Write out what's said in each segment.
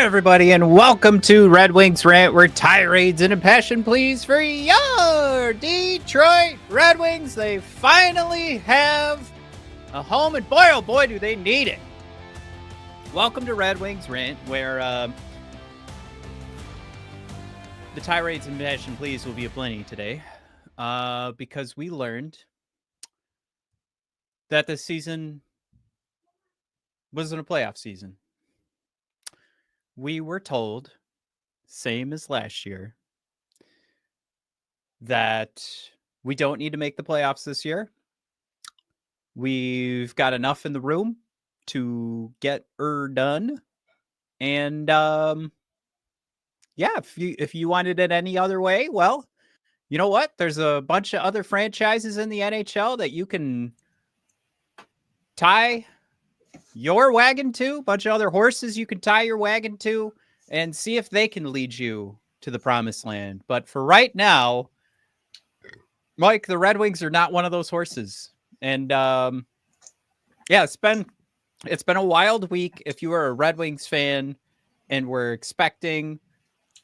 Hi, everybody, and welcome to Red Wings Rant, where tirades and impassioned pleas for your Detroit Red Wings. They finally have a home, and boy, oh boy, do they need it. Welcome to Red Wings Rant, where the tirades and impassioned pleas will be aplenty today, because we learned that this season wasn't a playoff season. We were told, same as last year, that we don't need to make the playoffs this year. We've got enough in the room to get done. And yeah, if you wanted it any other way, well, you know what? There's a bunch of other franchises in the NHL that you can tie your wagon to, a bunch of other horses you can tie your wagon to, and see if they can lead you to the promised land. But for right now, Mike, the Red Wings are not one of those horses. And yeah, it's been a wild week. If you are a Red Wings fan and were expecting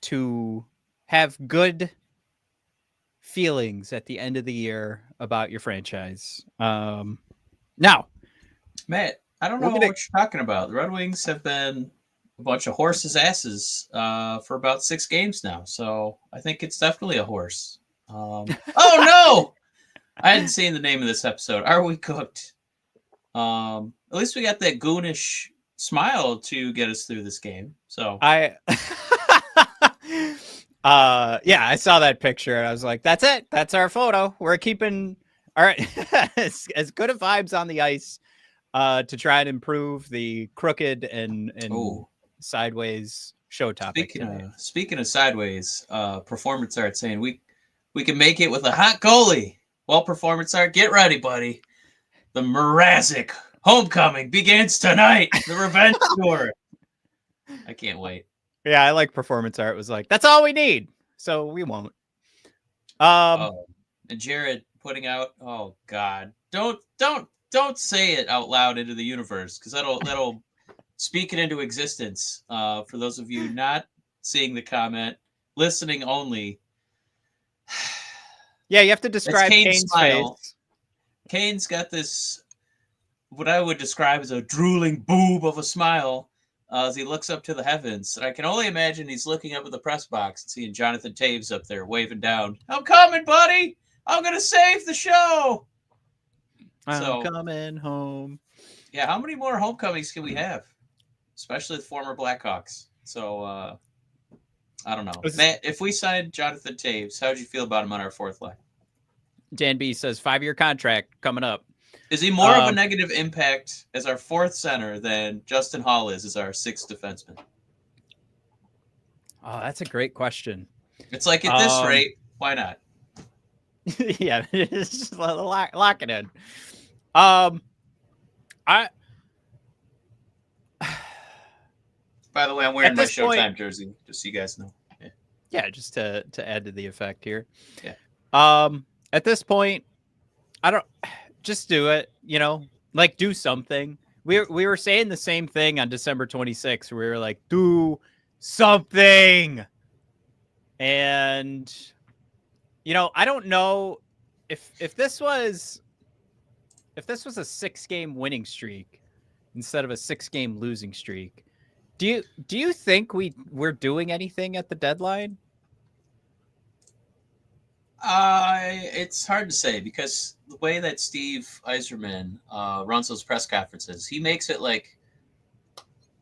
to have good feelings at the end of the year about your franchise. Now, Matt, I don't know what you're talking about. The Red Wings have been a bunch of horses' asses for about 6 games now, so I think it's definitely a horse. Oh no! I hadn't seen the name of this episode. Are we cooked? At least we got that goonish smile to get us through this game. So yeah, I saw that picture and I was like, that's it. That's our photo. We're keeping all right as good of vibes on the ice to try and improve the crooked and sideways show topic. Speaking of sideways, Performance Art saying we can make it with a hot goalie. Well, Performance Art, get ready, buddy. The Mrazek homecoming begins tonight. The revenge tour. I can't wait. Yeah, I like Performance Art. Was like, that's all we need. So we won't. And Jared putting out, oh God, don't say it out loud into the universe, because that'll speak it into existence. For those of you not seeing the comment, listening only. Yeah, you have to describe Kane's smile. Face. Kane's got this, what I would describe as a drooling boob of a smile as he looks up to the heavens. And I can only imagine he's looking up at the press box and seeing Jonathan Toews up there waving down. I'm coming, buddy. I'm going to save the show. I'm coming home. Yeah, how many more homecomings can we have? Especially the former Blackhawks. So, I don't know. Matt, if we signed Jonathan Toews, how would you feel about him on our fourth line? Dan B says 5-year contract coming up. Is he more of a negative impact as our fourth center than Justin Hall is as our sixth defenseman? Oh, that's a great question. It's like, at this rate, why not? Yeah, just lock it in. By the way, I'm wearing my Showtime jersey, just so you guys know. Yeah, just to add to the effect here. Yeah. At this point, I don't just do it, like do something. We were saying the same thing on December 26th. We were like, do something. And I don't know if this was a 6-game winning streak instead of a 6-game losing streak. Do you think we're doing anything at the deadline? It's hard to say, because the way that Steve Yzerplan runs those press conferences, he makes it like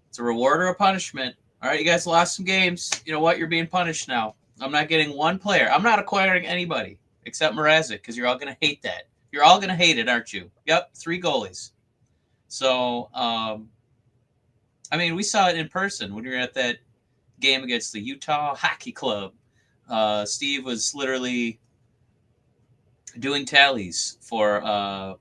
it's a reward or a punishment. All right, you guys lost some games. You know what? You're being punished now. I'm not getting one player. I'm not acquiring anybody except Mrazek, because you're all going to hate that. You're all going to hate it, aren't you? Yep, 3 goalies. So, I mean, we saw it in person when we were at that game against the Utah Hockey Club. Steve was literally doing tallies for,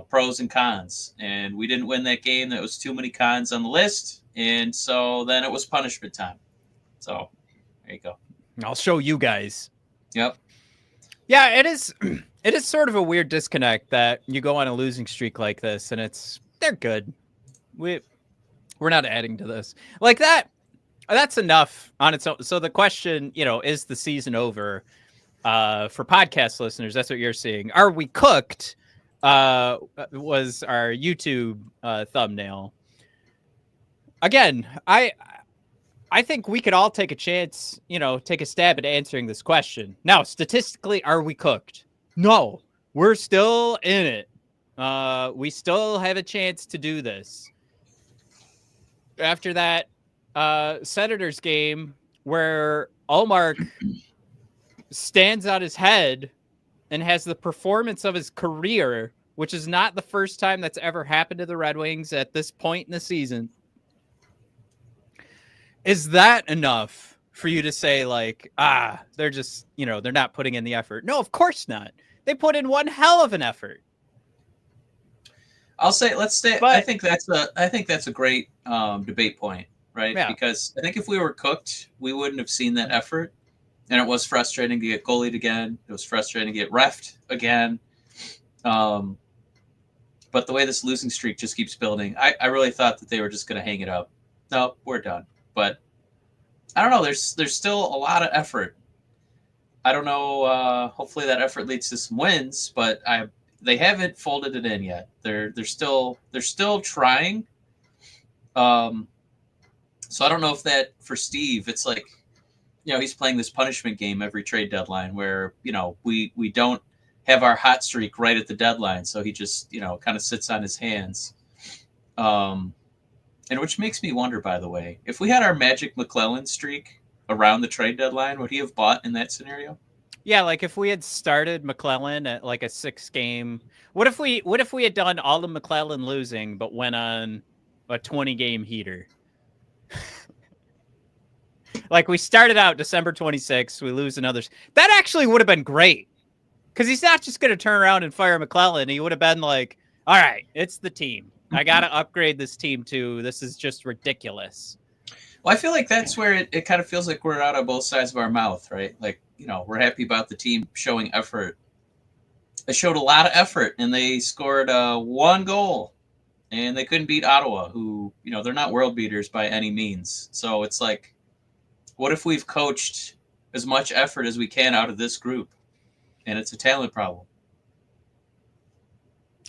pros and cons. And we didn't win that game. There was too many cons on the list. And so then it was punishment time. So there you go. I'll show you guys. Yep. Yeah, it is. It is sort of a weird disconnect that you go on a losing streak like this, and they're good. We're not adding to this like that. That's enough on its own. So the question, is the season over? For podcast listeners, that's what you're seeing. Are we cooked? Was our YouTube thumbnail. Again, I think we could all take a chance, take a stab at answering this question. Now, statistically, are we cooked? No, we're still in it. We still have a chance to do this. After that Senators game where Allmark stands on his head and has the performance of his career, which is not the first time that's ever happened to the Red Wings at this point in the season. Is that enough for you to say, like, they're just, they're not putting in the effort? No, of course not. They put in one hell of an effort. I'll say, let's stay. But, I think that's a great debate point, right? Yeah. Because I think if we were cooked, we wouldn't have seen that effort. And it was frustrating to get goalied again. It was frustrating to get reffed again. But the way this losing streak just keeps building, I really thought that they were just going to hang it up. No, we're done. But I don't know. There's still a lot of effort. I don't know. Hopefully that effort leads to some wins, but they haven't folded it in yet. They're still trying. So I don't know if that for Steve, it's like, he's playing this punishment game every trade deadline where, we don't have our hot streak right at the deadline. So he just, kind of sits on his hands. And which makes me wonder, by the way, if we had our Magic McClellan streak around the trade deadline, would he have bought in that scenario? Yeah, like if we had started McClellan at like a 6-game, what if we had done all of McClellan losing but went on a 20-game heater? Like we started out December 26th, we lose another. That actually would have been great because he's not just going to turn around and fire McClellan. He would have been like, all right, it's the team. I got to upgrade this team too. This is just ridiculous. Well, I feel like that's where it kind of feels like we're out of both sides of our mouth, right? Like, we're happy about the team showing effort. They showed a lot of effort, and they scored 1 goal, and they couldn't beat Ottawa, who, they're not world beaters by any means. So it's like, what if we've coached as much effort as we can out of this group, and it's a talent problem?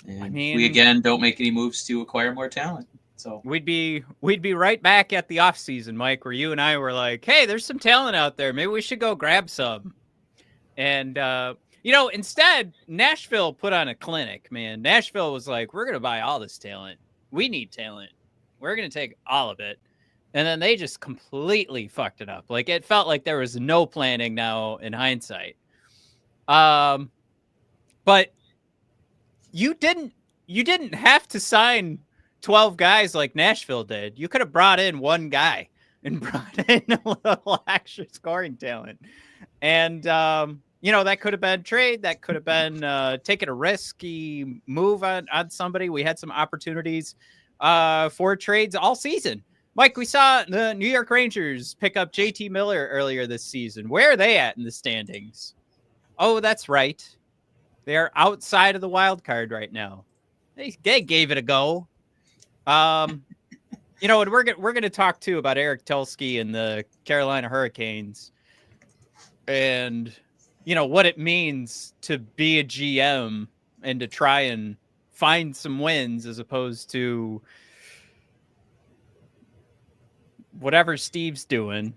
And we again don't make any moves to acquire more talent. So we'd be right back at the off season, Mike, where you and I were like, hey, there's some talent out there. Maybe we should go grab some. And instead, Nashville put on a clinic, man. Nashville was like, we're gonna buy all this talent. We need talent. We're gonna take all of it. And then they just completely fucked it up. Like it felt like there was no planning now in hindsight. But you didn't have to sign 12 guys like Nashville did. You could have brought in one guy and brought in a little extra scoring talent. And, that could have been trade. That could have been taking a risky move on somebody. We had some opportunities for trades all season. Mike, we saw the New York Rangers pick up JT Miller earlier this season. Where are they at in the standings? Oh, that's right. They are outside of the wild card right now. They gave it a go. And we're going to talk too about Eric Tulsky and the Carolina Hurricanes and, what it means to be a GM and to try and find some wins as opposed to whatever Steve's doing.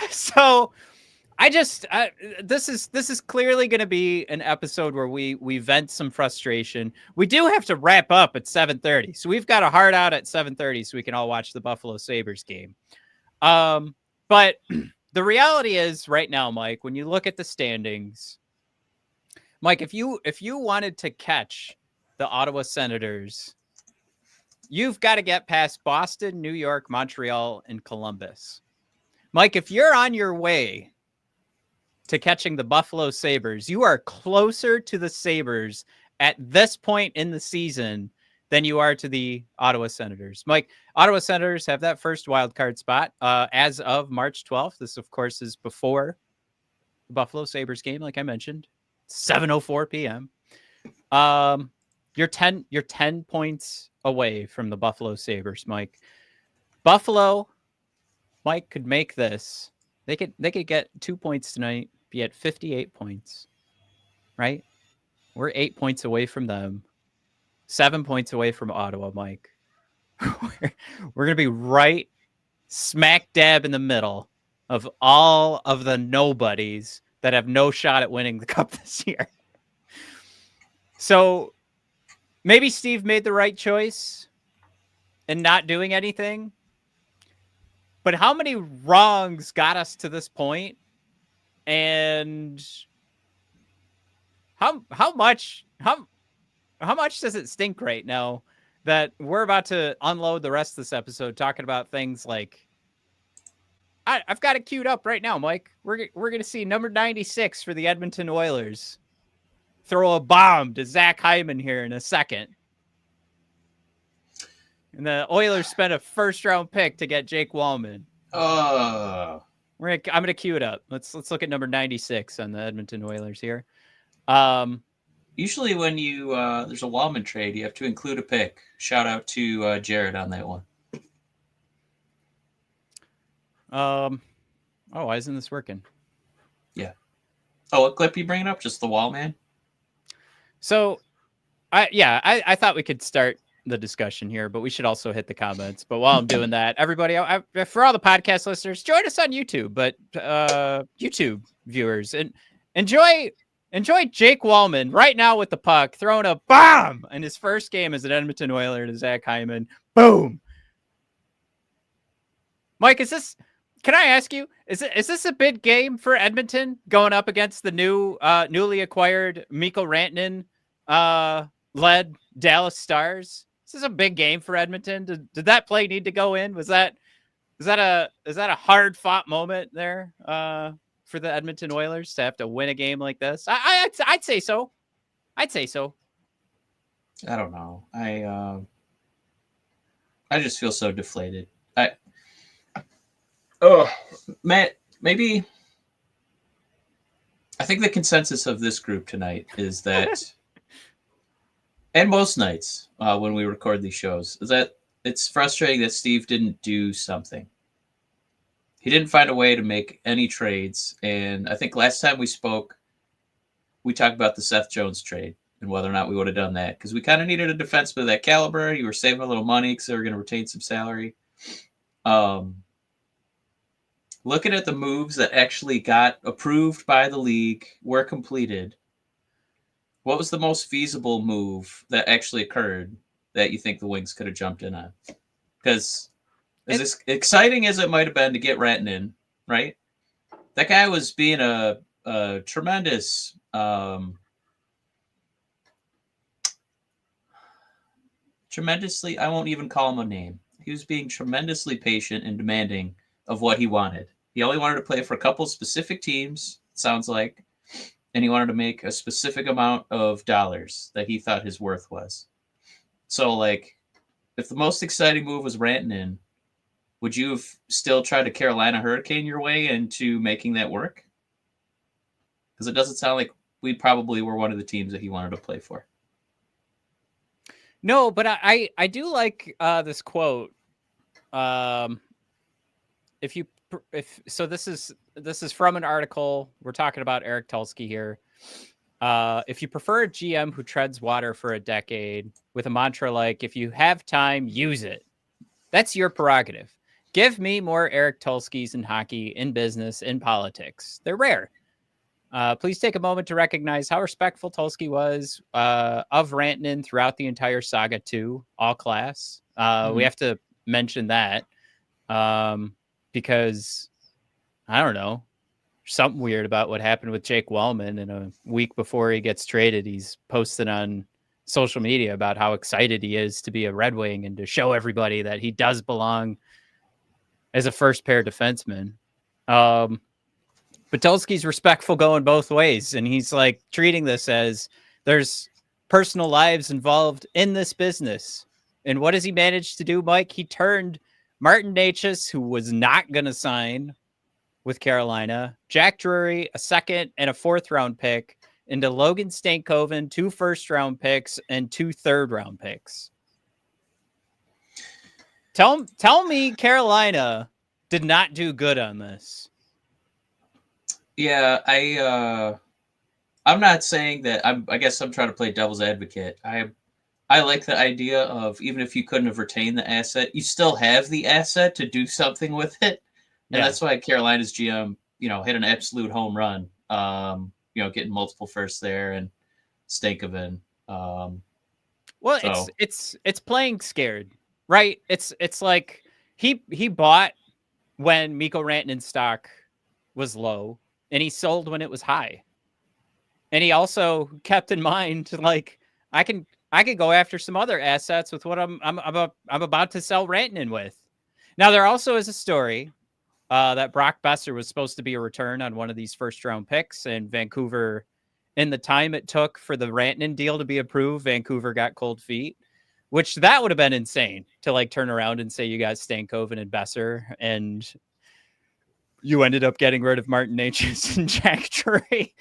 So this is clearly going to be an episode where we vent some frustration. We do have to wrap up at 7:30. So we've got a hard out at 7:30 so we can all watch the Buffalo Sabres game. But the reality is right now, Mike, when you look at the standings, Mike, if you wanted to catch the Ottawa Senators, you've got to get past Boston, New York, Montreal, and Columbus. Mike, if you're on your way to catching the Buffalo Sabres, you are closer to the Sabres at this point in the season than you are to the Ottawa Senators. Mike, Ottawa Senators have that first wild card spot as of March 12th. This, of course, is before the Buffalo Sabres game, like I mentioned, 7:04 p.m. You're 10 points away from the Buffalo Sabres, Mike. Buffalo Mike could make this. They could get 2 points tonight, be at 58 points. Right? We're 8 points away from them. 7 points away from Ottawa, Mike. We're going to be right smack dab in the middle of all of the nobodies that have no shot at winning the cup this year. So maybe Steve made the right choice in not doing anything. But how many wrongs got us to this point? And how much does it stink right now that we're about to unload the rest of this episode talking about things like I've got it queued up right now, Mike. We're going to see number 96 for the Edmonton Oilers throw a bomb to Zach Hyman here in a second. And the Oilers spent a first-round pick to get Jake Wallman. I'm gonna queue it up. Let's look at number 96 on the Edmonton Oilers here. Usually when you there's a Wallman trade, you have to include a pick. Shout out to Jared on that one. Why isn't this working? Yeah. Oh, what clip are you bringing up? Just the Wallman? So, I thought we could start the discussion here, but we should also hit the comments. But while I'm doing that, everybody, for all the podcast listeners, join us on YouTube. But YouTube viewers, and enjoy Jake Wallman right now with the puck, throwing a bomb in his first game as an Edmonton Oiler to Zach Hyman. Boom. Mike, can I ask you, is this a big game for Edmonton going up against the newly acquired Mikko Rantanen led Dallas Stars? Is this a big game for Edmonton? Did that play need to go in? Was that a hard fought moment there for the Edmonton Oilers to have to win a game like this? I'd say so. I'd say so. I don't know. I just feel so deflated. Matt, maybe I think the consensus of this group tonight is that, and most nights when we record these shows, is that it's frustrating that Steve didn't do something. He didn't find a way to make any trades. And I think last time we spoke, we talked about the Seth Jones trade and whether or not we would have done that, because we kind of needed a defenseman of that caliber. You were saving a little money because they were going to retain some salary. Looking at the moves that actually got approved by the league, were completed, what was the most feasible move that actually occurred that you think the Wings could have jumped in on? Because as exciting as it might have been to get Rantanen, right? That guy was being a tremendous tremendously, I won't even call him a name. He was being tremendously patient and demanding of what he wanted. He only wanted to play for a couple specific teams, it sounds like, and he wanted to make a specific amount of dollars that he thought his worth was. So, like, if the most exciting move was Rantanen, would you have still tried to Carolina Hurricane your way into making that work? Because it doesn't sound like we probably were one of the teams that he wanted to play for. No, but I do like this quote. This is from an article. We're talking about Eric Tulsky here. If you prefer a GM who treads water for a decade with a mantra like, if you have time, use it, that's your prerogative. Give me more Eric Tulskys in hockey, in business, in politics. They're rare. Please take a moment to recognize how respectful Tulsky was of Rantanen throughout the entire saga too, all class. We have to mention that because, I don't know, something weird about what happened with Jake Wallman. And a week before he gets traded, he's posted on social media about how excited he is to be a Red Wing and to show everybody that he does belong as a first pair defenseman. But Tulsky's respectful going both ways. And he's like treating this as there's personal lives involved in this business. And what does he manage to do, Mike? He turned Martin Necas, who was not going to sign with Carolina, Jack Drury, a second and a fourth round pick, into Logan Stankoven, 2 first-round picks and 2 third-round picks. Tell me Carolina did not do good on this. Yeah, I'm not saying that. I guess I'm trying to play devil's advocate. I like the idea of even if you couldn't have retained the asset, you still have the asset to do something with it, and Yeah. that's why Carolina's GM, hit an absolute home run. Getting multiple firsts there and Stankoven. Well, So it's playing scared, right? It's like he bought when Mikko Rantanen's stock was low, and he sold when it was high. And he also kept in mind, like, I can go after some other assets with what I'm about to sell Rantanen with. Now there also is a story that Brock Besser was supposed to be a return on one of these first round picks, and Vancouver, in the time it took for the Rantanen deal to be approved, Vancouver got cold feet, which that would have been insane to like turn around and say you got Stankoven and Besser, and you ended up getting rid of Martin Necas and Jack Drury.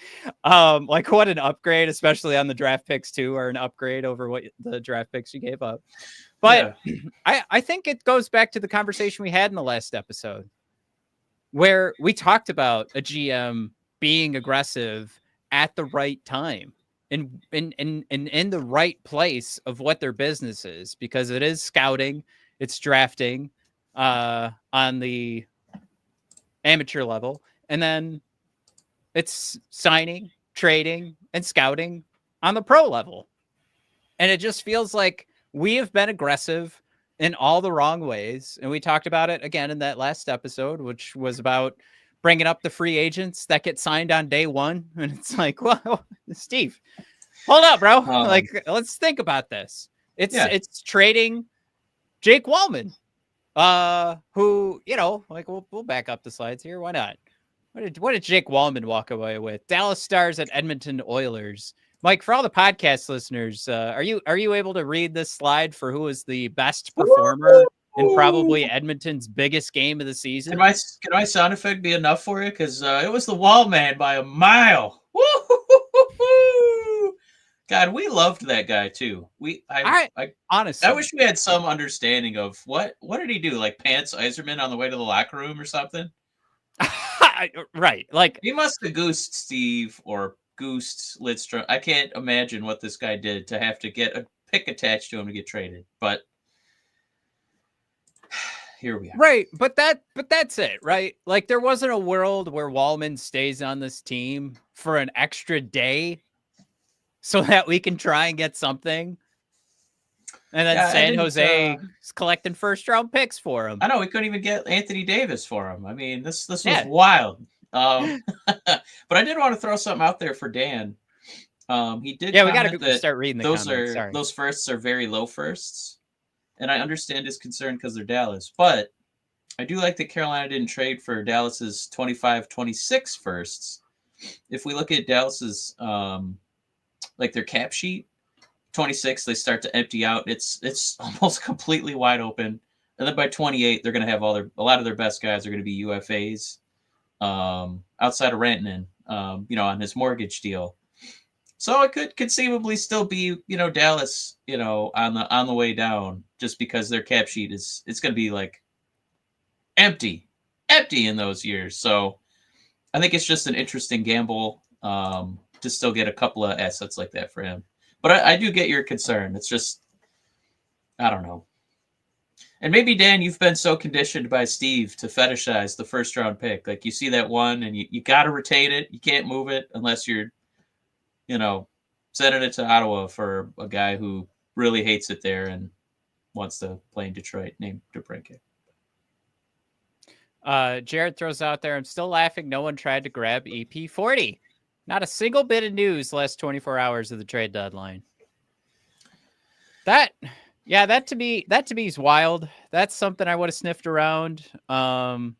Like what an upgrade, especially on the draft picks too, are an upgrade over what the draft picks you gave up. But yeah. I think it goes back to the conversation we had in the last episode, where we talked about a GM being aggressive at the right time and in the right place of what their business is, because it is scouting, it's drafting on the amateur level, and then it's signing, trading, and scouting on the pro level. And it just feels like we have been aggressive in all the wrong ways. And we talked about it again in that last episode, which was about bringing up the free agents that get signed on day one. And it's like, well, Steve, hold up, bro. Like, let's think about this. It's trading Jake Wallman, who, like we'll back up the slides here. Why not? What did Jake Wallman walk away with? Dallas Stars at Edmonton Oilers. Mike, for all the podcast listeners, are you able to read this slide for who is the best performer in probably Edmonton's biggest game of the season? Can my sound effect be enough for you? Because it was the Wallman by a mile. Woo! God, we loved that guy too. Honestly, I wish we had some understanding of what did he do? Like pants Yzerplan on the way to the locker room or something? Right. Like he must have goosed Steve or goosed Lidstrom. I can't imagine what this guy did to have to get a pick attached to him to get traded. But here we are. Right, but that's it, right? Like there wasn't a world where Wallman stays on this team for an extra day so that we can try and get something. And then San Jose is collecting first round picks for him. I know we couldn't even get Anthony Davis for him. I mean, this was wild. But I did want to throw something out there for Dan. He did. Yeah, we got to start reading the comments. Those firsts are very low firsts, and I understand his concern because they're Dallas. But I do like that Carolina didn't trade for Dallas's 25-26 firsts. If we look at Dallas's like their cap sheet, 26 they start to empty out. It's almost completely wide open, and then by 28 they're going to have a lot of their best guys are going to be UFAs outside of Rantanen, on his mortgage deal. So it could conceivably still be Dallas on the way down, just because their cap sheet it's going to be like empty in those years. So I think it's just an interesting gamble to still get a couple of assets like that for him. But I do get your concern. It's just, I don't know. And maybe, Dan, you've been so conditioned by Steve to fetishize the first round pick. Like you see that one and you got to retain it. You can't move it unless you're, sending it to Ottawa for a guy who really hates it there and wants to play in Detroit, named DeBrincat. Jared throws out there, I'm still laughing. No one tried to grab EP40. Not a single bit of news last 24 hours of the trade deadline. That to me is wild. That's something I would have sniffed around. I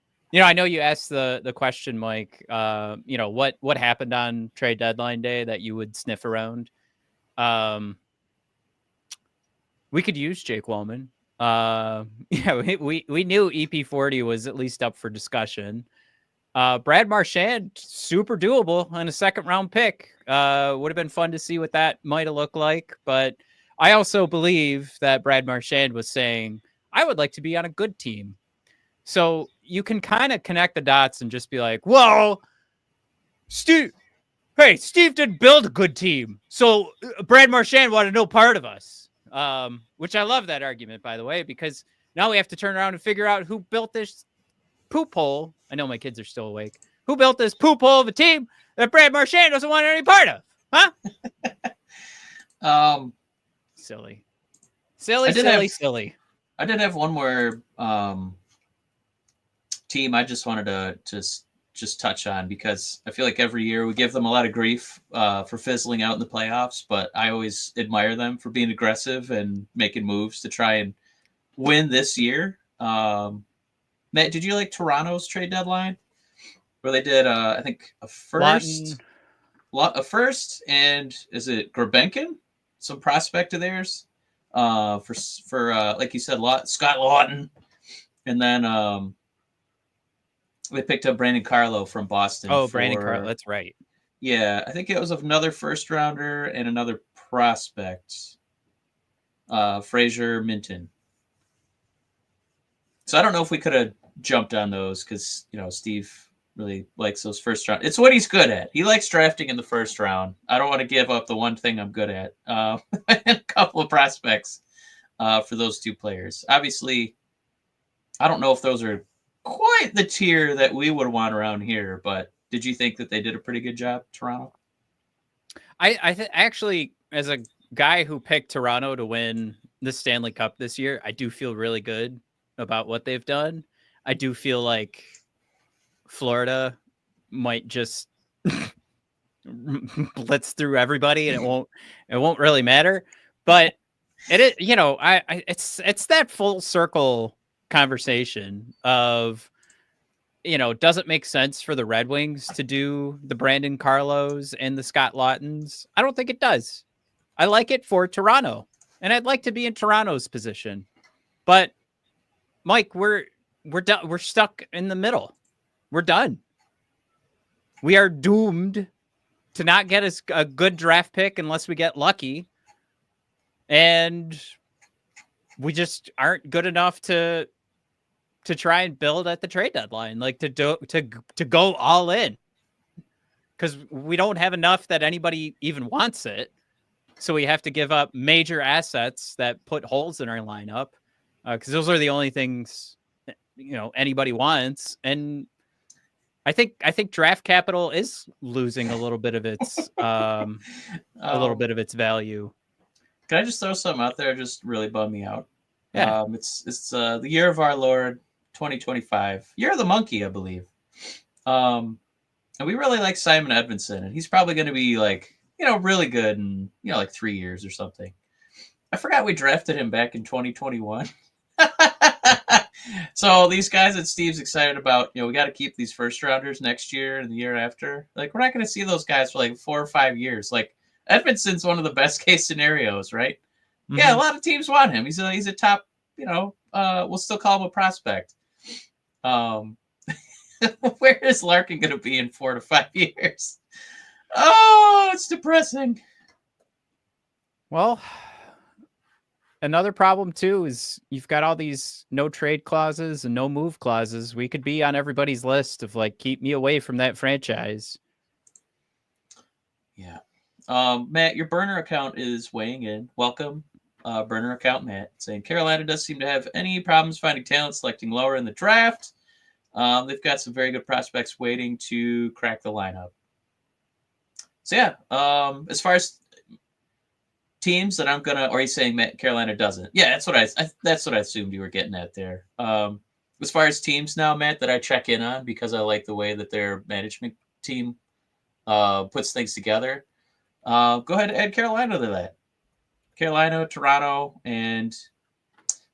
know you asked the question, Mike, what happened on trade deadline day that you would sniff around? We could use Jake Wallman. We knew EP40 was at least up for discussion. Brad Marchand, super doable on a second round pick. Would have been fun to see what that might have looked like. But I also believe that Brad Marchand was saying, I would like to be on a good team. So you can kind of connect the dots and just be like, well, Steve didn't build a good team, so Brad Marchand wanted no part of us. Which I love that argument, by the way, because now we have to turn around and figure out who built this poop hole. I know my kids are still awake. Who built this poop hole of a team that Brad Marchand doesn't want any part of? Huh? Silly. I did have one more team I just wanted to just touch on, because I feel like every year we give them a lot of grief for fizzling out in the playoffs, but I always admire them for being aggressive and making moves to try and win this year. Matt, did you like Toronto's trade deadline where they did I think a first, and is it Grabenkin, some prospect of theirs, for like you said, Scott Lawton, and then they picked up Brandon Carlo from Boston. Oh, Brandon Carlo, that's right. Yeah, I think it was another first rounder and another prospect, Fraser Minton. So I don't know if we could have jumped on those, because Steve really likes those first round. It's what he's good at. He likes drafting in the first round. I don't want to give up the one thing I'm good at. And a couple of prospects for those two players. Obviously, I don't know if those are quite the tier that we would want around here, but did you think that they did a pretty good job, Toronto? Actually, as a guy who picked Toronto to win the Stanley Cup this year, I do feel really good about what they've done. I do feel like Florida might just blitz through everybody and it won't really matter. But it is, it's that full circle conversation of, does it make sense for the Red Wings to do the Brandon Carlos and the Scott Laughtons? I don't think it does. I like it for Toronto, and I'd like to be in Toronto's position. But Mike, we're done. We're stuck in the middle. We're done. We are doomed to not get a good draft pick unless we get lucky. And we just aren't good enough to try and build at the trade deadline, like to go all in, because we don't have enough that anybody even wants it. So we have to give up major assets that put holes in our lineup, because those are the only things anybody wants. And I think draft capital is losing a little bit of its value. Can I just throw something out there? Just really bum me out. Yeah. It's the year of our Lord 2025, year of the monkey, I believe. And we really like Simon Edmondson, and he's probably going to be really good in like 3 years or something. I forgot we drafted him back in 2021. So these guys that Steve's excited about, we got to keep these first rounders next year and the year after. Like, we're not going to see those guys for like 4 or 5 years. Like, Edmondson's one of the best case scenarios, right? Mm-hmm. Yeah, a lot of teams want him. He's a top, we'll still call him a prospect. Where is Larkin going to be in 4 to 5 years? Oh, it's depressing. Well, another problem too is you've got all these no trade clauses and no move clauses. We could be on everybody's list of keep me away from that franchise. Yeah. Matt, your burner account is weighing in. Welcome, burner account Matt, saying Carolina does seem to have any problems finding talent, selecting lower in the draft. They've got some very good prospects waiting to crack the lineup. So yeah, as far as teams that I'm gonna, or are you saying Matt, Carolina doesn't? Yeah, that's what I assumed you were getting at there. As far as teams now, Matt, that I check in on because I like the way that their management team puts things together. Go ahead and add Carolina to that. Carolina, Toronto, and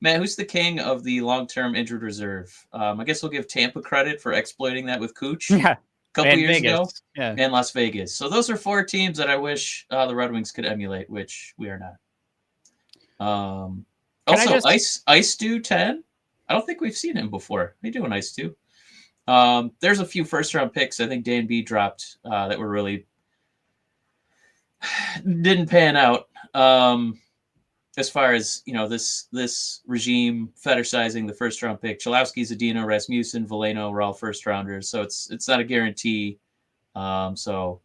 Matt, who's the king of the long-term injured reserve? I guess we'll give Tampa credit for exploiting that with Cooch a couple years ago. Yeah. And Las Vegas. So those are 4 teams that I wish the Red Wings could emulate, which we are not. Also, Ice Dew 10. I don't think we've seen him before. They do an Ice Dew. There's a few first-round picks I think Dan B dropped that were really didn't pan out. as far as this regime fetishizing the first round pick. Chalowski, Zadina, Rasmussen, Veleno were all first rounders, so it's not a guarantee. So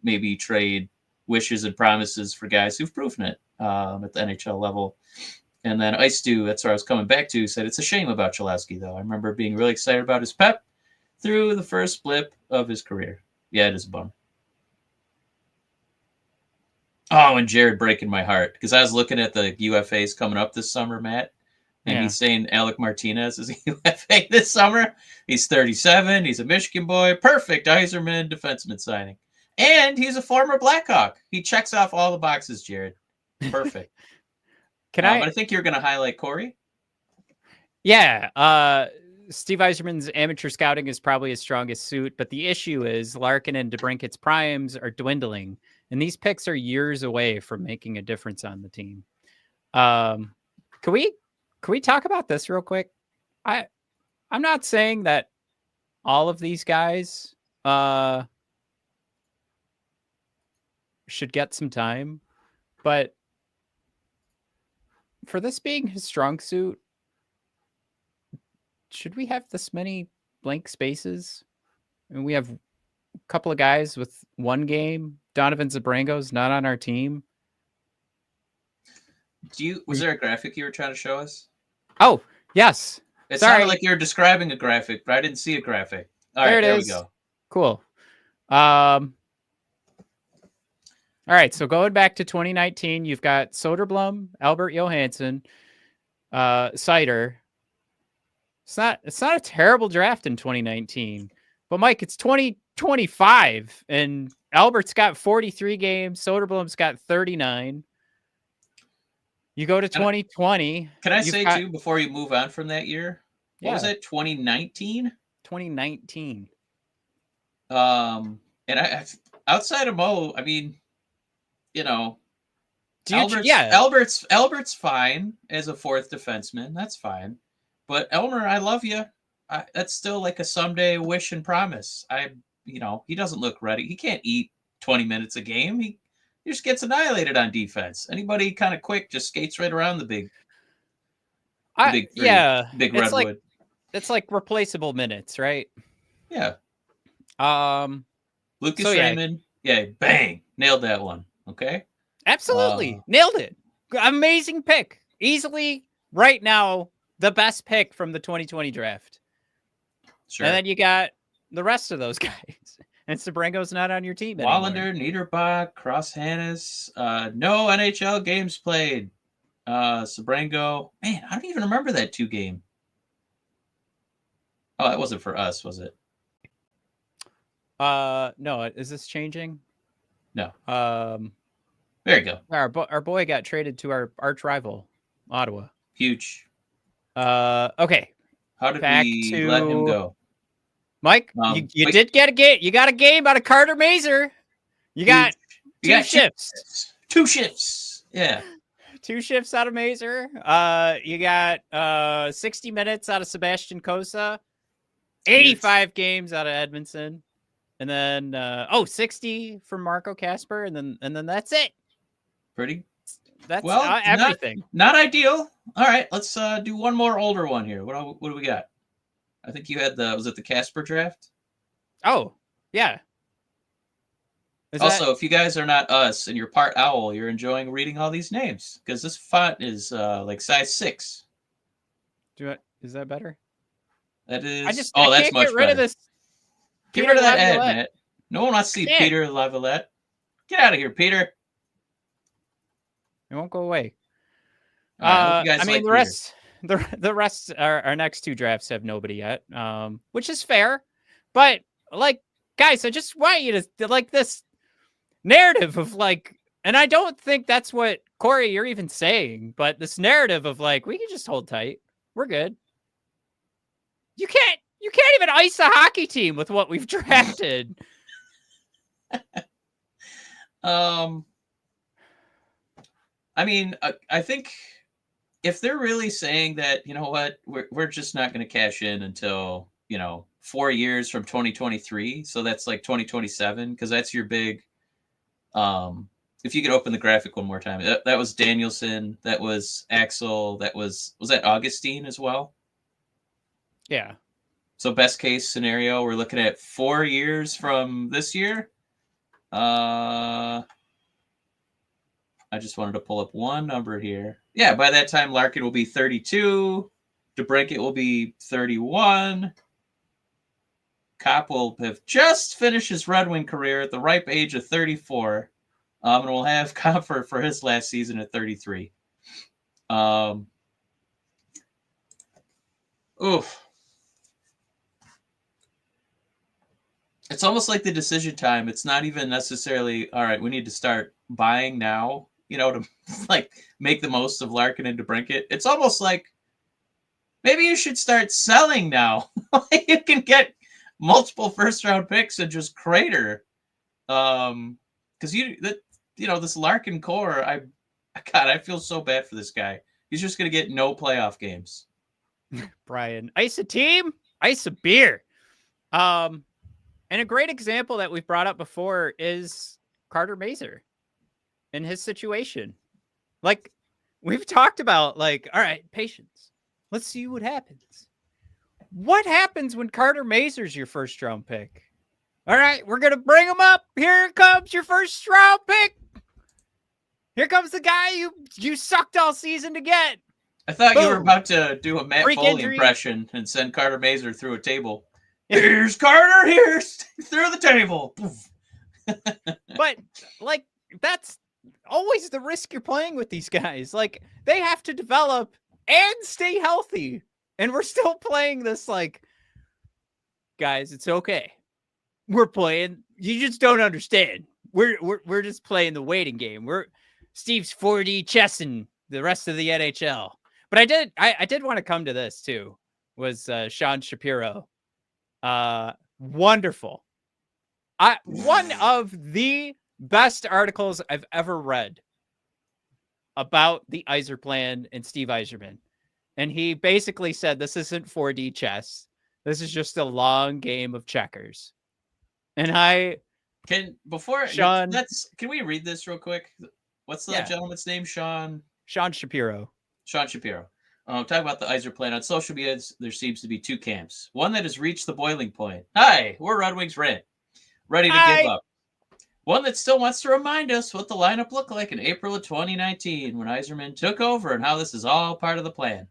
maybe trade wishes and promises for guys who've proven it at the NHL level. And then Ice Stew, that's where I was coming back to, said it's a shame about Chalowski, though. I remember being really excited about his pep through the first blip of his career. Yeah, it is a bummer. Oh, and Jared breaking my heart, because I was looking at the UFAs coming up this summer, Matt, and he's saying Alec Martinez is a UFA this summer. He's 37. He's a Michigan boy. Perfect Yzerplan defenseman signing. And he's a former Blackhawk. He checks off all the boxes, Jared. Perfect. But I think you're going to highlight Corey. Yeah. Steve Yzerman's amateur scouting is probably his strongest suit, but the issue is Larkin and DeBrincat's primes are dwindling, and these picks are years away from making a difference on the team. Can we talk about this real quick? I'm not saying that all of these guys should get some time, but for this being his strong suit, should we have this many blank spaces? And we have a couple of guys with one game. Donovan Zabrango's not on our team. Was there a graphic you were trying to show us? Oh, yes. It sounded like you were describing a graphic, but I didn't see a graphic. All right, there we go. Cool. All right, so going back to 2019, you've got Soderblom, Albert Johansson, Seider. It's not a terrible draft in 2019, but Mike, it's 2025, and Albert's got 43 games. Soderblom's got 39. You go to 2020. Can I say too, before you move on from that year? What was it? 2019. 2019. And I outside of Mo, I mean, Albert's fine as a fourth defenseman. That's fine. But Elmer, I love you. That's still like a someday wish and promise. He doesn't look ready. He can't eat 20 minutes a game. He just gets annihilated on defense. Anybody kind of quick just skates right around the big redwood. It's like replaceable minutes, right? Yeah. Lucas Raymond. Yeah, bang. Nailed that one. Okay. Absolutely. Nailed it. Amazing pick. Easily right now the best pick from the 2020 draft. Sure. And then you got the rest of those guys. And Sabrango's not on your team anymore. Wallander, Niederbach, Cross Hannes, no NHL games played. Sabrango. Man, I don't even remember that 2 game. Oh, that wasn't for us, was it? No. Is this changing? No. There you go. Our boy got traded to our arch rival, Ottawa. Huge. Okay. How did we let him go? Mike, you did get a game. You got a game out of Carter Mazer. You got two shifts. 2 shifts. Yeah. 2 shifts out of Mazer. You got 60 minutes out of Sebastian Kosa. 85 games out of Edmondson. And then 60 from Marco Kasper, and then that's it. That's everything. Not ideal. All right, let's do one more older one here. What do we got? I think you had was it the Casper draft? Oh, yeah. If you guys are not us and you're part owl, you're enjoying reading all these names because this font is like size 6. Is that better? That is. That's much better. Of this. Get rid of that ad, Matt. No one wants to see Peter Lavalette. Get out of here, Peter. It won't go away. The rest, our next 2 drafts have nobody yet, which is fair. But guys, I just want you to like this narrative of and I don't think that's what Corey you're even saying, but this narrative of we can just hold tight, we're good. You can't even ice a hockey team with what we've drafted. I mean, I think if they're really saying that, you know what, we're just not going to cash in until 4 years from 2023, so that's like 2027, because that's your big if you could open the graphic one more time, that was Danielson, that was Axel, was that Augustine as well? Yeah. So best case scenario, we're looking at 4 years from this year. I just wanted to pull up one number here. Yeah, by that time, Larkin will be 32. DeBrincat will be 31. Kopp will have just finished his Red Wing career at the ripe age of 34. And we'll have Comfort for his last season at 33. Oof. It's almost like the decision time. It's not even necessarily, all right, we need to start buying now, to like make the most of Larkin and DeBrincat. It's almost like maybe you should start selling now. You can get multiple first-round picks and just crater. Because this Larkin core, I feel so bad for this guy. He's just going to get no playoff games. Brian, ice a team, ice a beer. And a great example that we've brought up before is Carter Mazur and his situation. Like, we've talked about, like, all right, patience. Let's see what happens. What happens when Carter Mazur's your first round pick? All right, we're going to bring him up. Here comes your first round pick. Here comes the guy you sucked all season to get. I thought you were about to do a Matt Freak Foley injury. impression and send Carter Mazur through a table. Here's Carter, here's through the table. But, like, that's always the risk you're playing with these guys. Like, they have to develop and stay healthy. And we're still playing this, like, guys, it's okay. We're playing. You just don't understand. We're just playing the waiting game. Steve's 4D chessing the rest of the NHL. But I did want to come to this too. Was Sean Shapiro. Wonderful. One of the best articles I've ever read about the Yzerplan and Steve Yzerman. And he basically said, this isn't 4D chess. This is just a long game of checkers. And can we read this real quick? What's the gentleman's name? Sean Shapiro. Sean Shapiro. Talk about the Yzerplan. On social media, there seems to be two camps. One that has reached the boiling point. Hi, we're Red Wings Rant. Ready to give up. One that still wants to remind us what the lineup looked like in April of 2019 when Yzerman took over and how this is all part of the plan.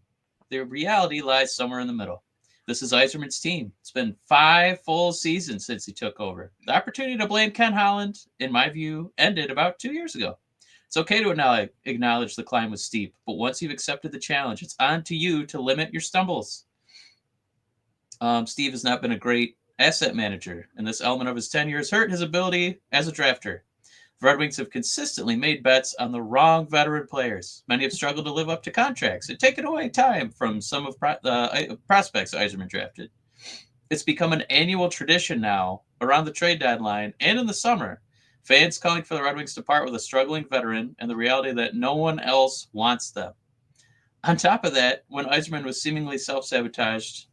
The reality lies somewhere in the middle. This is Yzerman's team. It's been 5 full seasons since he took over. The opportunity to blame Ken Holland, in my view, ended about 2 years ago. It's okay to acknowledge the climb was steep, but once you've accepted the challenge, it's on to you to limit your stumbles. Steve has not been a great asset manager, and this element of his tenure has hurt his ability as a drafter. The Red Wings have consistently made bets on the wrong veteran players. Many have struggled to live up to contracts and taken away time from some of the prospects Yzerman drafted. It's become an annual tradition now around the trade deadline and in the summer. Fans calling for the Red Wings to part with a struggling veteran and the reality that no one else wants them. On top of that, when Yzerman was seemingly self-sabotaged,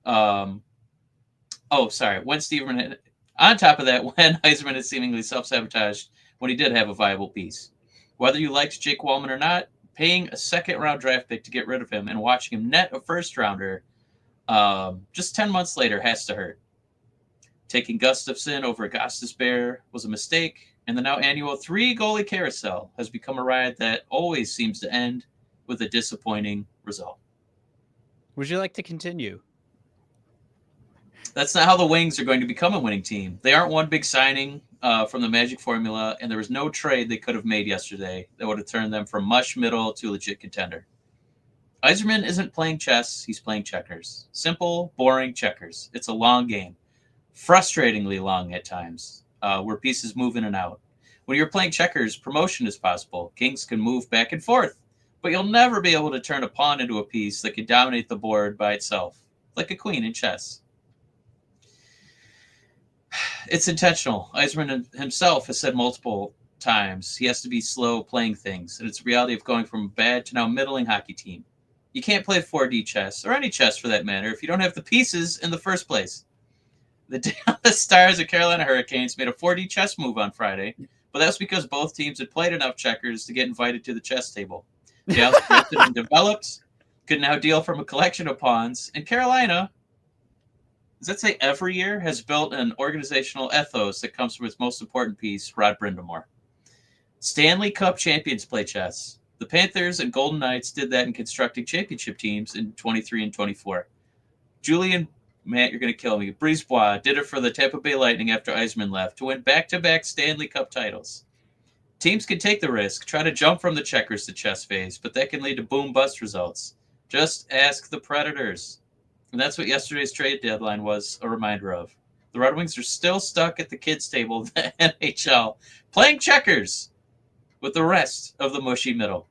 when Yzerman is seemingly self-sabotaged when he did have a viable piece. Whether you liked Jake Wallman or not, paying a second-round draft pick to get rid of him and watching him net a first-rounder just 10 months later has to hurt. Taking Gustafsson over Gostisbehere was a mistake, and the now annual 3-goalie carousel has become a ride that always seems to end with a disappointing result. Would you like to continue? That's not how the Wings are going to become a winning team. They aren't one big signing from the Magic formula, and there was no trade they could have made yesterday that would have turned them from mush middle to a legit contender. Yzerman isn't playing chess, he's playing checkers. Simple, boring checkers. It's a long game. Frustratingly long at times, where pieces move in and out. When you're playing checkers, promotion is possible. Kings can move back and forth, but you'll never be able to turn a pawn into a piece that can dominate the board by itself, like a queen in chess. It's intentional. Yzerman himself has said multiple times he has to be slow playing things, and it's the reality of going from a bad to now middling hockey team. You can't play 4D chess, or any chess for that matter, if you don't have the pieces in the first place. The Dallas Stars of Carolina Hurricanes made a 4D chess move on Friday but that's because both teams had played enough checkers to get invited to the chess table. Dallas drafted and developed, could now deal from a collection of pawns, and Carolina, does that say every year, has built an organizational ethos that comes from its most important piece, Rod Brindamore. Stanley Cup champions play chess. The Panthers and Golden Knights did that in constructing championship teams in 23 and 24. Julian, Matt, you're going to kill me. Brisebois did it for the Tampa Bay Lightning after Yzerplan left to win back-to-back Stanley Cup titles. Teams can take the risk, try to jump from the checkers to chess phase, but that can lead to boom-bust results. Just ask the Predators. And that's what yesterday's trade deadline was a reminder of. The Red Wings are still stuck at the kids' table of the NHL, playing checkers with the rest of the mushy middle.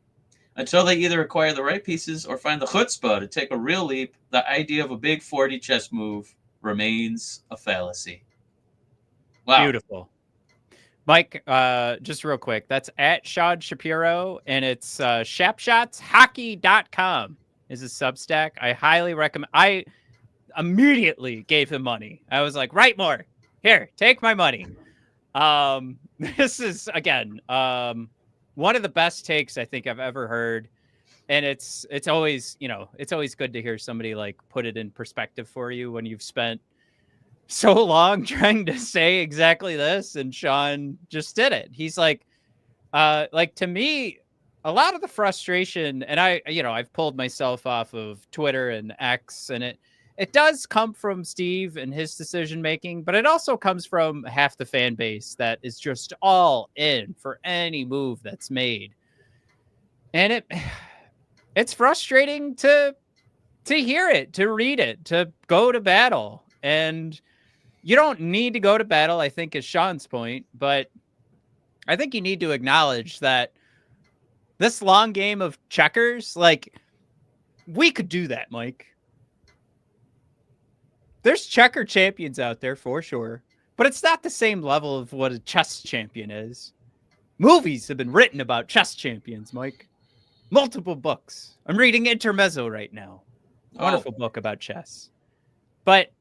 Until they either acquire the right pieces or find the chutzpah to take a real leap, the idea of a big 40 chess move remains a fallacy. Wow. Beautiful. Mike, just real quick, that's at Shad Shapiro, and it's shapshotshockey.com is a Substack. I highly recommend. I immediately gave him money. I was like, write more. Here, take my money. This is, again, one of the best takes I think I've ever heard. And it's always, it's always good to hear somebody like put it in perspective for you when you've spent so long trying to say exactly this. And Sean just did it. He's like to me, a lot of the frustration, and I've pulled myself off of Twitter and X, and it does come from Steve and his decision making, but it also comes from half the fan base that is just all in for any move that's made. And it's frustrating to hear it, to read it, to go to battle. And you don't need to go to battle, I think, is Sean's point, but I think you need to acknowledge that this long game of checkers, like, we could do that, Mike. There's checker champions out there for sure, but it's not the same level of what a chess champion is. Movies have been written about chess champions, Mike. Multiple books. I'm reading Intermezzo right now. Wonderful book about chess. But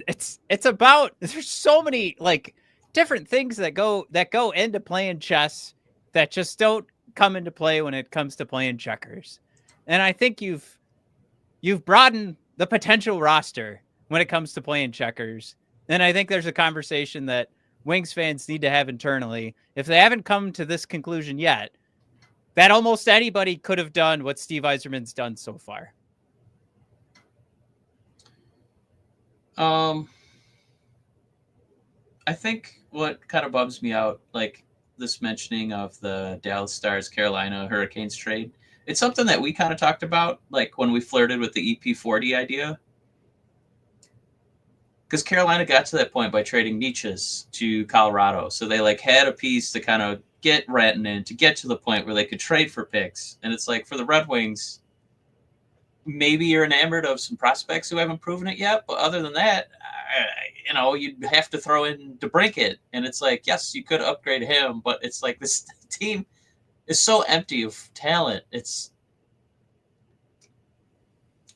it's about, there's so many like different things that go into playing chess that just don't come into play when it comes to playing checkers. And I think you've broadened the potential roster when it comes to playing checkers. And I think there's a conversation that Wings fans need to have internally. If they haven't come to this conclusion yet, that almost anybody could have done what Steve Yzerman's done so far. I think what kind of bums me out, like this mentioning of the Dallas Stars Carolina Hurricanes trade, it's something that we kind of talked about, like when we flirted with the EP40 idea. Because Carolina got to that point by trading Nietzsche's to Colorado. So they like had a piece to kind of get Rantanen to get to the point where they could trade for picks. And it's like for the Red Wings, maybe you're enamored of some prospects who haven't proven it yet. But other than that, you'd have to throw in DeBrincat. And it's like, yes, you could upgrade him, but it's like this team is so empty of talent.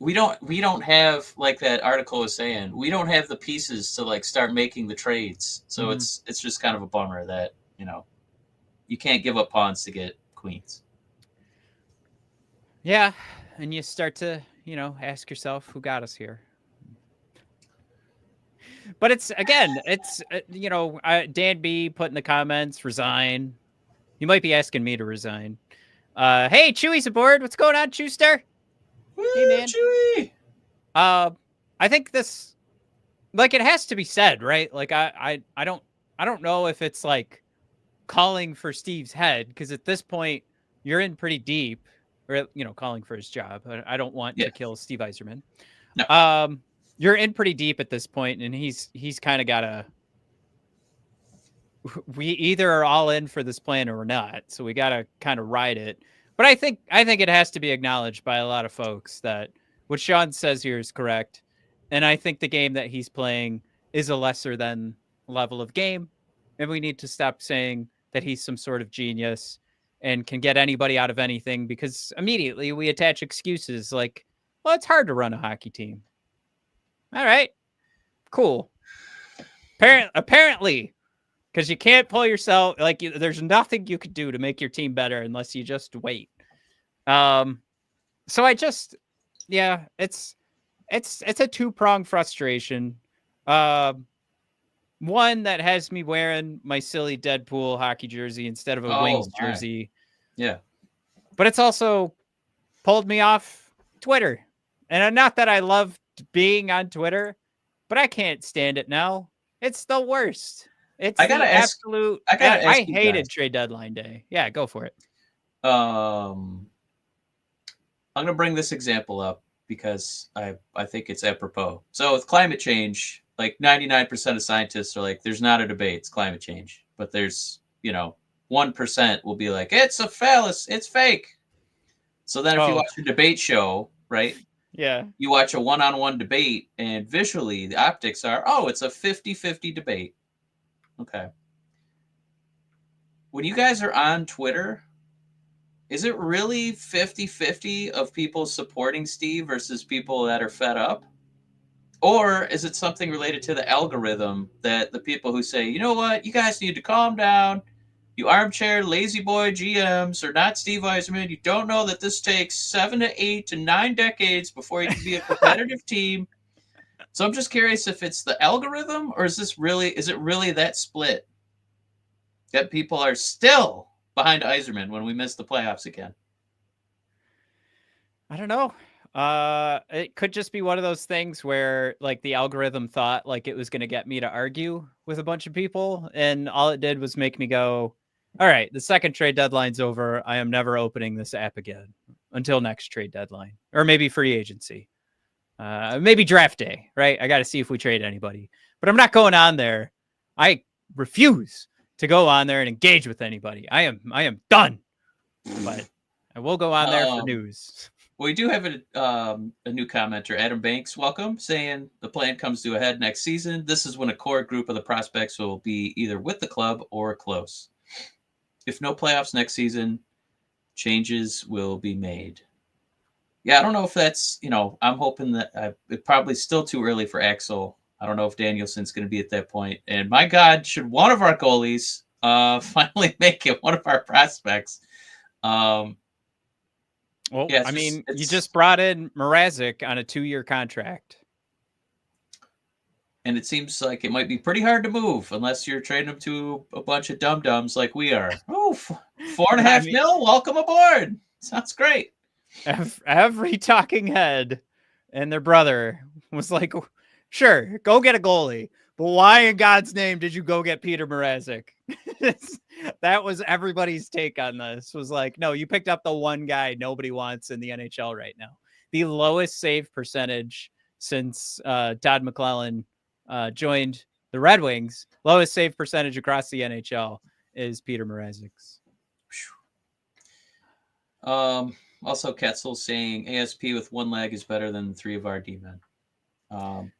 We don't have, like that article was saying, we don't have the pieces to like start making the trades. So it's just kind of a bummer that, you can't give up pawns to get queens. Yeah. And you start to, ask yourself who got us here. But it's Dan B put in the comments, resign. You might be asking me to resign. Hey, Chewy's aboard. What's going on, Chewster? Woo, hey, man. Chewy. I think this, like, it has to be said, right? Like, I don't know if it's like calling for Steve's head, because at this point you're in pretty deep, or calling for his job. I don't want to kill Steve Yzerman. No. You're in pretty deep at this point, and he's kind of got we either are all in for this plan or we're not. So we got to kind of ride it. But I think it has to be acknowledged by a lot of folks that what Sean says here is correct. And I think the game that he's playing is a lesser than level of game. And we need to stop saying that he's some sort of genius and can get anybody out of anything, because immediately we attach excuses like, well, it's hard to run a hockey team. All right, cool. Apparently, because you can't pull yourself like there's nothing you could do to make your team better unless you just wait. So I just, yeah, it's a two-pronged frustration. One that has me wearing my silly Deadpool hockey jersey instead of a Wings jersey. Yeah. But it's also pulled me off Twitter. And not that I love being on Twitter, but I can't stand it now. It's the worst. It's I gotta ask I you hated guys. trade deadline day. Yeah, go for it. I'm gonna bring this example up because I think it's apropos. So with climate change, like 99% of scientists are like, there's not a debate, it's climate change. But there's, 1% will be like, it's a fallacy, it's fake. So then if you watch a debate show, right? Yeah. You watch a one-on-one debate and visually the optics are, it's a 50-50 debate. Okay. When you guys are on Twitter, is it really 50-50 of people supporting Steve versus people that are fed up? Or is it something related to the algorithm that the people who say, you know what, you guys need to calm down. You armchair lazy boy GMs are not Steve Yzerman. You don't know that this takes 7 to 8 to 9 decades before you can be a competitive team. So I'm just curious if it's the algorithm or is it really that split that people are still behind Yzerman when we miss the playoffs again? I don't know. It could just be one of those things where like the algorithm thought like it was going to get me to argue with a bunch of people, and all it did was make me go, all right, the second trade deadline's over. I am never opening this app again until next trade deadline, or maybe free agency, maybe draft day, right? I got to see if we trade anybody, but I'm not going on there. I refuse to go on there and engage with anybody. I am done, but I will go on there for news. We do have a new commenter, Adam Banks, welcome, saying the plan comes to a head next season. This is when a core group of the prospects will be either with the club or close. If no playoffs next season, changes will be made. Yeah, I don't know if that's, I'm hoping that it's probably still too early for Axel. I don't know if Danielson's going to be at that point. And my God, should one of our goalies finally make it, one of our prospects. Well, yeah, you just brought in Mrazek on a 2-year contract. And it seems like it might be pretty hard to move unless you're trading him to a bunch of dum-dums like we are. Oh, $4.5 million, welcome aboard. Sounds great. Every talking head and their brother was like, sure, go get a goalie. But why in God's name did you go get Peter Mrazek? That was everybody's take on this. Was like, no, you picked up the one guy nobody wants in the NHL right now. The lowest save percentage since Todd McClellan joined the Red Wings. Lowest save percentage across the NHL is Peter Mrazek's. Also, Ketzel saying ASP with one leg is better than 3 of our D-men. Not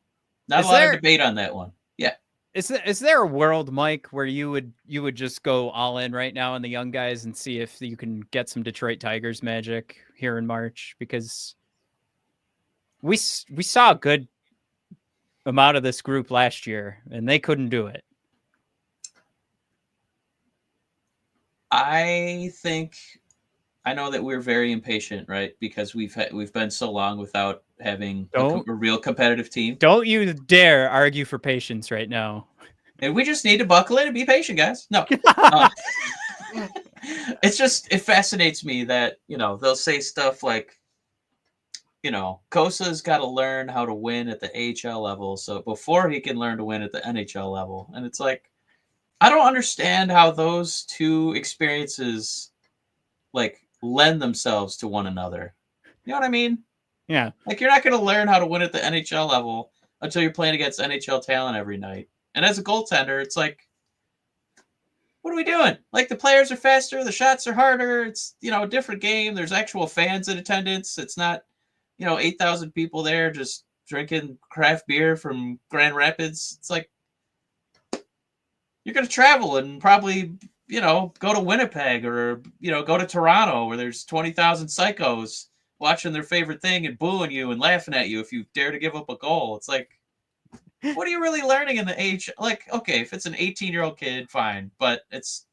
a lot of debate on that one. Yeah. Is there a world, Mike, where you would just go all in right now on the young guys and see if you can get some Detroit Tigers magic here in March? Because we saw a good amount of this group last year, and they couldn't do it. I know that we're very impatient, right? Because we've been so long without having a real competitive team. Don't you dare argue for patience right now. And we just need to buckle in and be patient, guys. No. It fascinates me that, they'll say stuff like, Kosa's got to learn how to win at the AHL level. So before he can learn to win at the NHL level. And it's like, I don't understand how those two experiences lend themselves to one another. You know what I mean? Yeah. You're not going to learn how to win at the NHL level until you're playing against NHL talent every night. And as a goaltender, it's like, what are we doing? The players are faster, the shots are harder. It's, a different game. There's actual fans in attendance. It's not, 8,000 people there just drinking craft beer from Grand Rapids. It's like, you're going to travel and probably, go to Winnipeg or, go to Toronto where there's 20,000 psychos watching their favorite thing and booing you and laughing at you if you dare to give up a goal. It's like, What are you really learning in the age? Like, okay, if it's an 18-year-old kid, fine, but it's,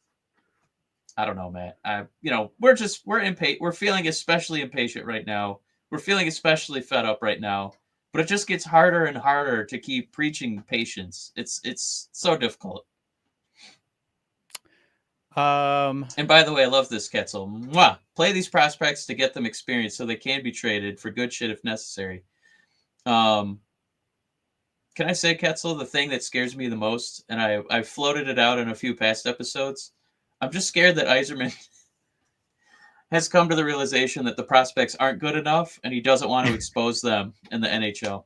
I don't know, Matt. We're impatient. We're feeling especially impatient right now. We're feeling especially fed up right now. But it just gets harder and harder to keep preaching patience. It's so difficult. And by the way, I love this, Ketzel. Mwah! Play these prospects to get them experience so they can be traded for good shit if necessary. Can I say, Ketzel, the thing that scares me the most, and I floated it out in a few past episodes, I'm just scared that Yzerman has come to the realization that the prospects aren't good enough, and he doesn't want to expose them in the NHL.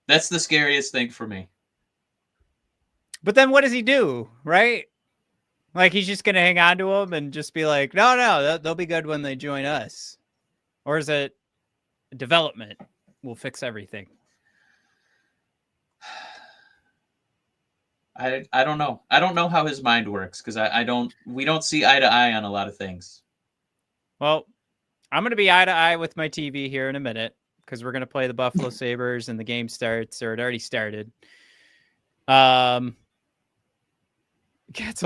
That's the scariest thing for me. But then what does he do, right? Like, he's just going to hang on to them and just be like, no, they'll be good when they join us. Or is it development will fix everything? I don't know. I don't know how his mind works because we don't see eye to eye on a lot of things. Well, I'm going to be eye to eye with my TV here in a minute because we're going to play the Buffalo Sabres and the game starts, or it already started. Ketzel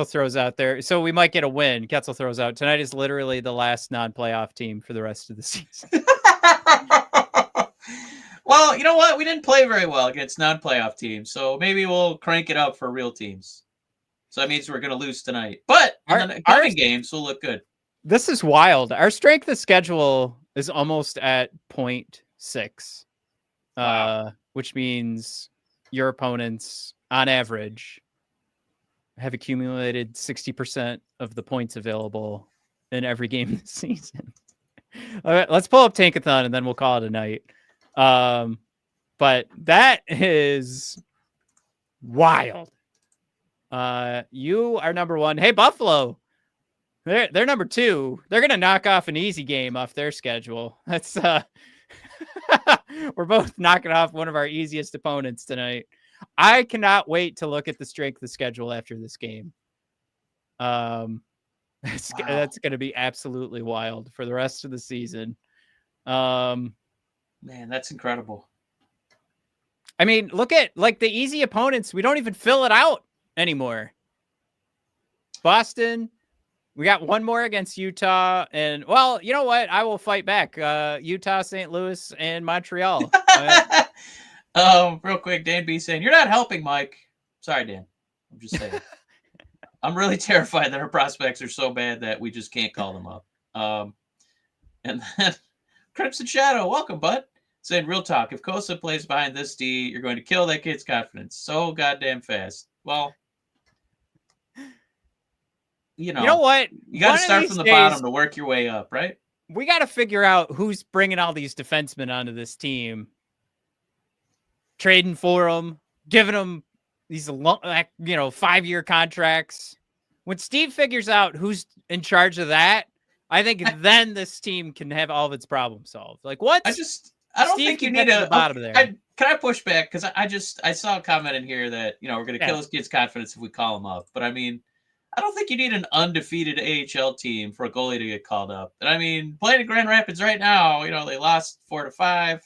throws out there. So we might get a win. Ketzel throws out. Tonight is literally the last non-playoff team for the rest of the season. Well, you know what? We didn't play very well against non-playoff teams, so maybe we'll crank it up for real teams. So that means we're going to lose tonight. But in the coming games, we'll look good. This is wild. Our strength of schedule is almost at 0.6, wow. Which means your opponents, on average, have accumulated 60% of the points available in every game this season. All right, let's pull up Tankathon and then we'll call it a night. But that is wild. You are number one. Hey, Buffalo. They're number two. They're gonna knock off an easy game off their schedule. That's we're both knocking off one of our easiest opponents tonight. I cannot wait to look at the strength of schedule after this game. That's going to be absolutely wild for the rest of the season. Man, that's incredible. I mean, look at like the easy opponents. We don't even fill it out anymore. Boston. We got one more against Utah. And, well, you know what? I will fight back. Utah, St. Louis, and Montreal. Real quick, Dan B saying, you're not helping, Mike. Sorry, Dan. I'm just saying. I'm really terrified that our prospects are so bad that we just can't call them up. And then Crimson Shadow, welcome, bud. Saying, real talk, if Kosa plays behind this D, you're going to kill that kid's confidence so goddamn fast. Well, you know what? You got to start from the bottom to work your way up, right? We got to figure out who's bringing all these defensemen onto this team. Trading for them, giving them these 5-year contracts. When Steve figures out who's in charge of that, I think then this team can have all of its problems solved. Like what? I don't think you need a bottom there. Can I push back? Because I saw a comment in here that we're going to kill this kid's confidence if we call him up. But I mean, I don't think you need an undefeated AHL team for a goalie to get called up. And I mean, playing in Grand Rapids right now, they lost 4-5.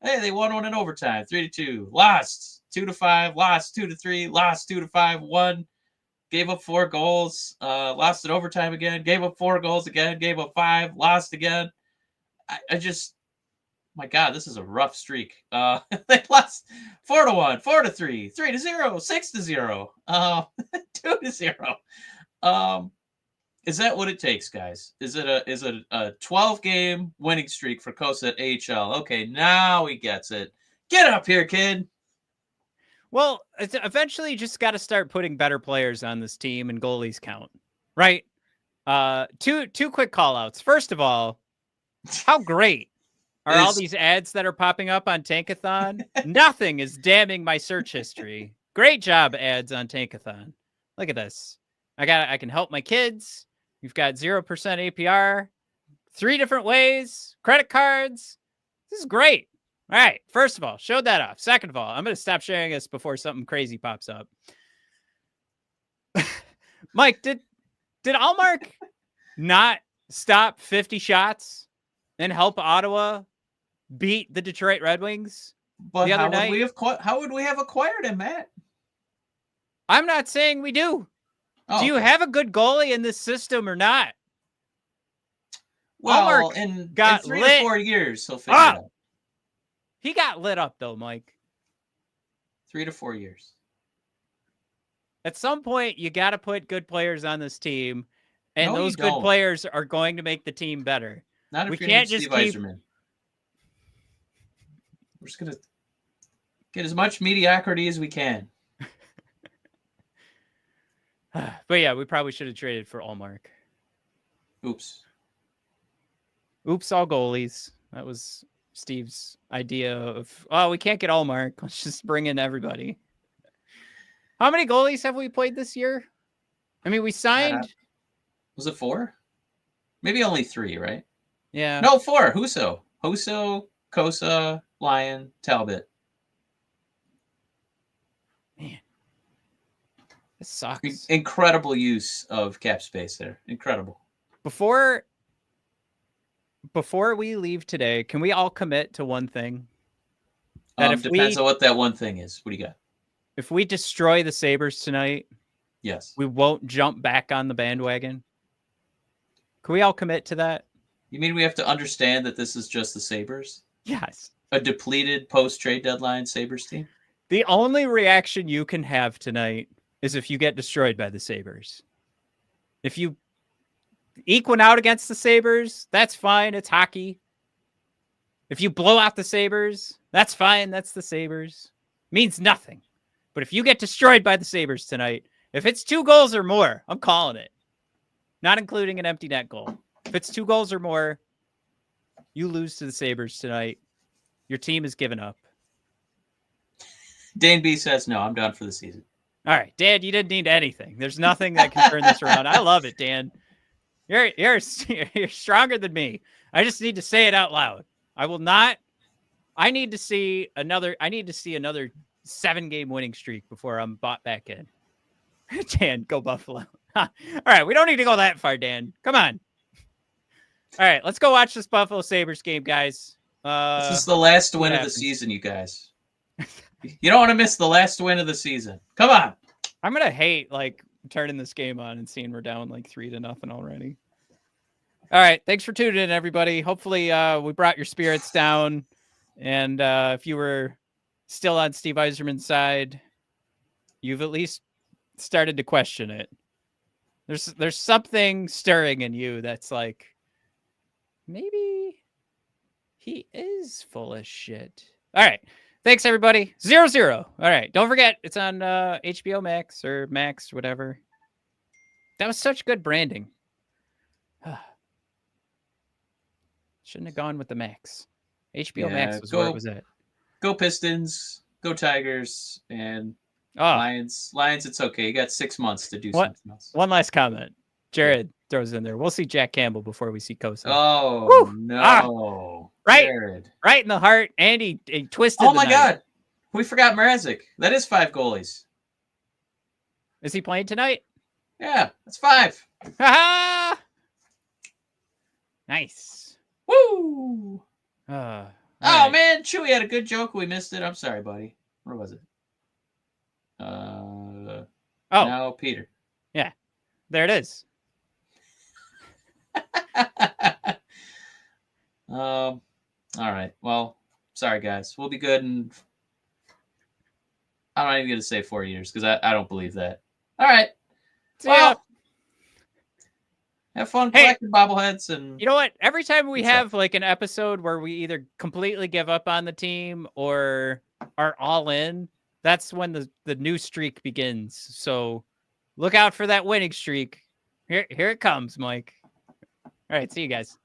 Hey, they won one in overtime, 3-2. Lost 2-5. Lost 2-3. Lost 2-5. Won. Gave up 4 goals. Lost in overtime again. Gave up 4 goals again. Gave up 5. Lost again. I just, my God, this is a rough streak. They lost 4-1, 4-3, 3-0, 6-0, 2-0. Is that what it takes, guys? Is it a 12-game winning streak for Kosa at AHL? Okay, now he gets it. Get up here, kid. Well, it's eventually you just got to start putting better players on this team and goalies count, right? Two quick call outs. First of all, how great are all these ads that are popping up on Tankathon? Nothing is damning my search history. Great job, ads on Tankathon. Look at this. I can help my kids. You've got 0% APR, 3 different ways, credit cards. This is great. All right. First of all, showed that off. Second of all, I'm going to stop sharing this before something crazy pops up. Mike, did Allmark not stop 50 shots and help Ottawa beat the Detroit Red Wings But the other how night. would we have acquired him, Matt? I'm not saying we do. Oh, do you okay. have a good goalie in this system or not? Well, Allmark in got 3 lit to 4 years, he'll figure it up. out. He got lit up, though, Mike. 3 to 4 years. At some point, you got to put good players on this team, and No, you those good don't. players are going to make the team better. Not if We your name's can't just Steve keep. Yzerman. We're just going to get as much mediocrity as we can. But yeah, we probably should have traded for Allmark. Oops, all goalies. That was Steve's idea of, we can't get Allmark. Let's just bring in everybody. How many goalies have we played this year? I mean, we signed. Was it 4? Maybe only 3, right? Yeah. No, 4. Husso, Kosa, Lyon, Talbot. Man, this sucks. Incredible use of cap space there. Incredible. Before we leave today, can we all commit to one thing? That depends on what that one thing is. What do you got? If we destroy the Sabres tonight, yes, we won't jump back on the bandwagon. Can we all commit to that? You mean we have to understand that this is just the Sabres? Yes. A depleted post-trade deadline Sabres team? The only reaction you can have tonight is if you get destroyed by the Sabres. If you eke one out against the Sabres, that's fine. It's hockey. If you blow out the Sabres, that's fine. That's the Sabres. Means nothing. But if you get destroyed by the Sabres tonight, if it's 2 goals or more, I'm calling it. Not including an empty net goal. If it's 2 goals or more, you lose to the Sabres tonight. Your team is given up. Dane B says, no, I'm done for the season. All right, Dan, you didn't need anything. There's nothing that can turn this around. I love it, Dan. You're stronger than me. I just need to say it out loud. I need to see another 7-game winning streak before I'm bought back in. Dan, go Buffalo. All right, we don't need to go that far, Dan. Come on. All right, let's go watch this Buffalo Sabres game, guys. This is the last win of the season, you guys. You don't want to miss the last win of the season. Come on. I'm going to hate turning this game on and seeing we're down 3-0 already. All right, thanks for tuning in, everybody. Hopefully we brought your spirits down. And if you were still on Steve Yzerman's side, you've at least started to question it. There's something stirring in you that's maybe he is full of shit. All right. Thanks, everybody. 0-0. All right. Don't forget, it's on HBO Max or Max, whatever. That was such good branding. Shouldn't have gone with the Max. HBO Max was where it was at. Go Pistons. Go Tigers. And Lions. Lions, it's okay. You got 6 months to do something else. One last comment. Jared throws in there. We'll see Jack Campbell before we see Kosa. Oh, woo! No. Right. Jared. Right in the heart. And he twisted Oh, my God. We forgot Mrazek. That is 5 goalies. Is he playing tonight? Yeah, that's 5. Ha-ha! Nice. Woo! Right. Man. Chewy had a good joke. We missed it. I'm sorry, buddy. Where was it? No, Peter. Yeah. There it is. All right. Well, sorry, guys. We'll be good in... I'm not even going to say 4 years because I don't believe that. All right. Well, have fun collecting bobbleheads. And you know what? Every time we have an episode where we either completely give up on the team or are all in, that's when the new streak begins. So look out for that winning streak. Here it comes, Mike. All right. See you guys.